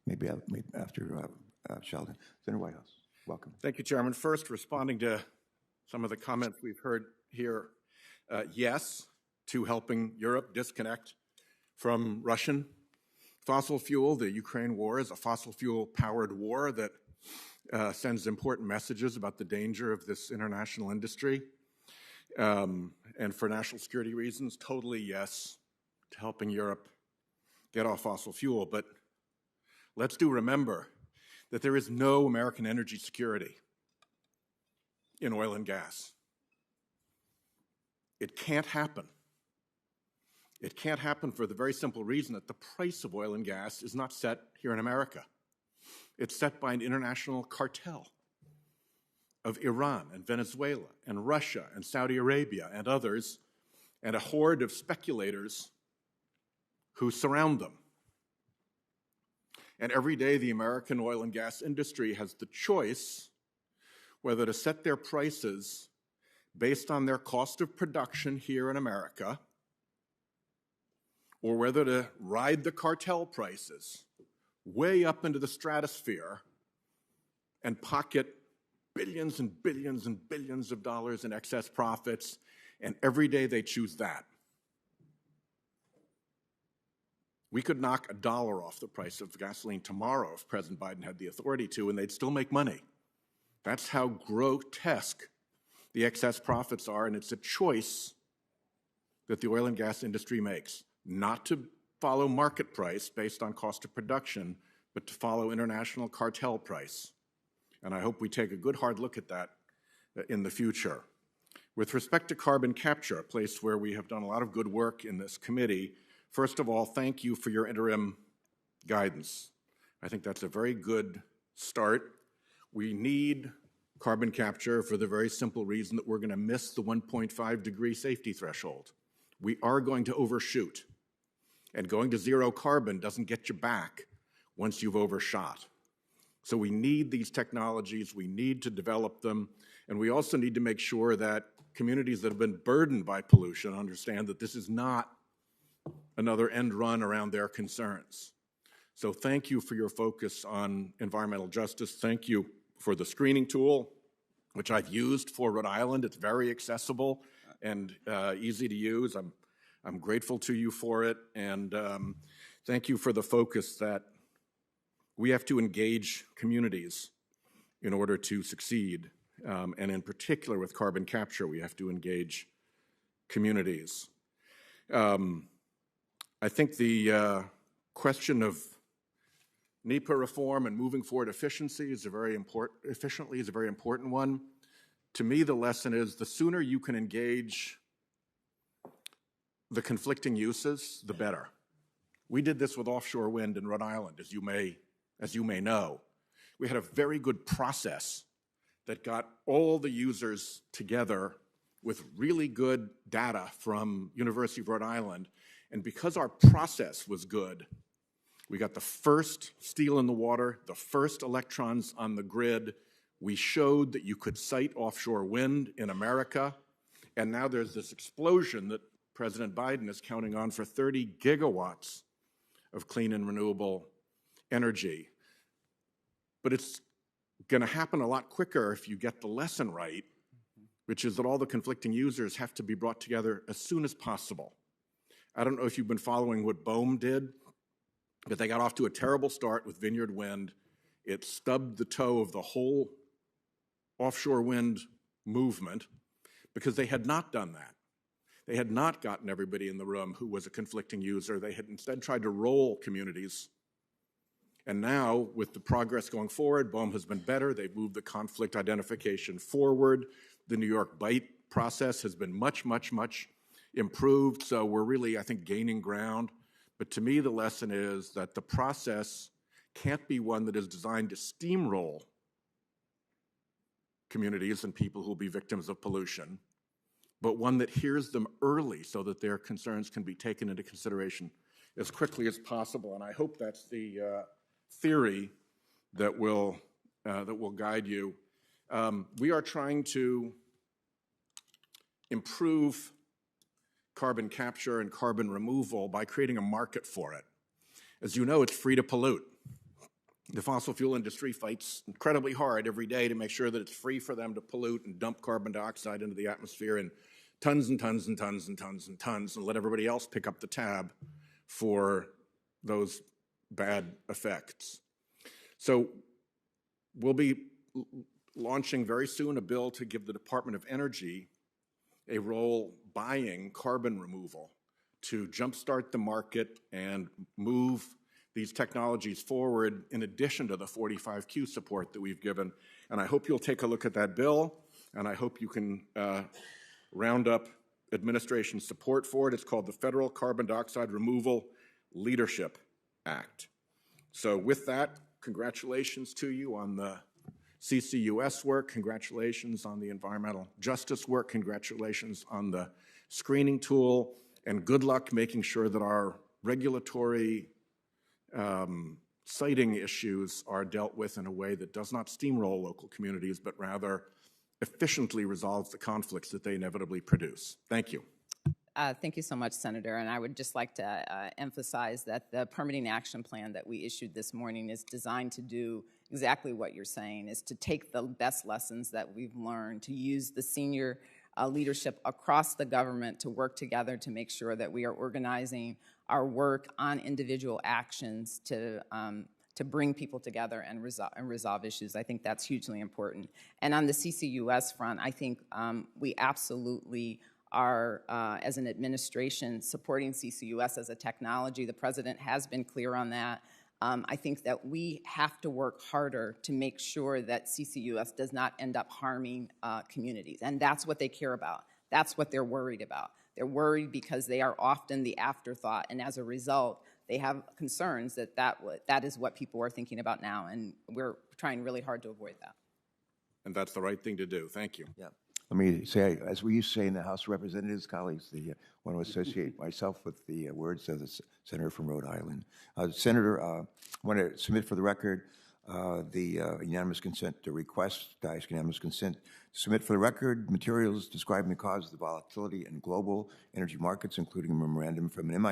maybe after Sheldon. Senator Whitehouse, welcome. Thank you, Chairman. First, responding to some of the comments we've heard here, yes to helping Europe disconnect from Russian fossil fuel. The Ukraine war is a fossil fuel-powered war that sends important messages about the danger of this international industry. And for national security reasons, totally yes to helping Europe get off fossil fuel. But let's remember that there is no American energy security in oil and gas. It can't happen. It can't happen for the very simple reason that the price of oil and gas is not set here in America. It's set by an international cartel of Iran and Venezuela and Russia and Saudi Arabia and others, and a horde of speculators who surround them. And every day the American oil and gas industry has the choice whether to set their prices based on their cost of production here in America, or whether to ride the cartel prices way up into the stratosphere and pocket billions and billions and billions of dollars in excess profits, and every day they choose that. We could knock $1 off the price of gasoline tomorrow if President Biden had the authority to, and they'd still make money. That's how grotesque the excess profits are, and it's a choice that the oil and gas industry makes, not to follow market price based on cost of production, but to follow international cartel price. And I hope we take a good hard look at that in the future. With respect to carbon capture, a place where we have done a lot of good work in this committee, first of all, thank you for your interim guidance. I think that's a very good start. We need carbon capture for the very simple reason that we're going to miss the 1.5 degree safety threshold. We are going to overshoot. And going to zero carbon doesn't get you back once you've overshot. So we need these technologies, we need to develop them, and we also need to make sure that communities that have been burdened by pollution understand that this is not another end run around their concerns. So thank you for your focus on environmental justice. Thank you for the screening tool, which I've used for Rhode Island. It's very accessible and easy to use. I'm grateful to you for it, and thank you for the focus that we have to engage communities in order to succeed, and in particular with carbon capture, we have to engage communities. I think the question of NEPA reform and moving forward efficiently is a very important one. To me, the lesson is the sooner you can engage the conflicting uses, the better. We did this with offshore wind in Rhode Island, as you may know. We had a very good process that got all the users together with really good data from University of Rhode Island. And because our process was good, we got the first steel in the water, the first electrons on the grid. We showed that you could site offshore wind in America. And now there's this explosion that President Biden is counting on for 30 gigawatts of clean and renewable energy. But it's going to happen a lot quicker if you get the lesson right, which is that all the conflicting users have to be brought together as soon as possible. I don't know if you've been following what BOEM did, but they got off to a terrible start with Vineyard Wind. It stubbed the toe of the whole offshore wind movement because they had not done that. They had not gotten everybody in the room who was a conflicting user. They had instead tried to roll communities. And now, with the progress going forward, BOEM has been better. They've moved the conflict identification forward. The New York BITE process has been much, much, much improved. So we're really, I think, gaining ground. But to me, the lesson is that the process can't be one that is designed to steamroll communities and people who will be victims of pollution, but one that hears them early so that their concerns can be taken into consideration as quickly as possible. And I hope that's the theory that will guide you. We are trying to improve carbon capture and carbon removal by creating a market for it. As you know, it's free to pollute. The fossil fuel industry fights incredibly hard every day to make sure that it's free for them to pollute and dump carbon dioxide into the atmosphere in tons and tons and tons and tons and tons, and let everybody else pick up the tab for those bad effects. So we'll be launching very soon a bill to give the Department of Energy a role buying carbon removal to jumpstart the market and move these technologies forward in addition to the 45Q support that we've given. And I hope you'll take a look at that bill, and I hope you can round up administration support for it. It's called the Federal Carbon Dioxide Removal Leadership Act. So with that, congratulations to you on the CCUS work, congratulations on the environmental justice work, congratulations on the screening tool, and good luck making sure that our regulatory siting issues are dealt with in a way that does not steamroll local communities, but rather efficiently resolves the conflicts that they inevitably produce. Thank you. Thank you so much, Senator. And I would just like to emphasize that the permitting action plan that we issued this morning is designed to do exactly what you're saying, is to take the best lessons that we've learned, to use the senior leadership across the government to work together to make sure that we are organizing our work on individual actions to bring people together and resolve issues. I think that's hugely important. And on the CCUS front, I think we absolutely are, as an administration, supporting CCUS as a technology. The President has been clear on that. I think that we have to work harder to make sure that CCUS does not end up harming communities. And that's what they care about. That's what they're worried about. They're worried because they are often the afterthought, and as a result, they have concerns that that is what people are thinking about now, and we're trying really hard to avoid that. And that's the right thing to do. Thank you. Yeah. Let me say, as we used to say in the House of Representatives, colleagues, I want to associate myself with the words of the Senator from Rhode Island. Senator, I want to submit for the record the unanimous consent to request, unanimous consent to submit for the record materials describing the cause of the volatility in global energy markets, including a memorandum from an MIT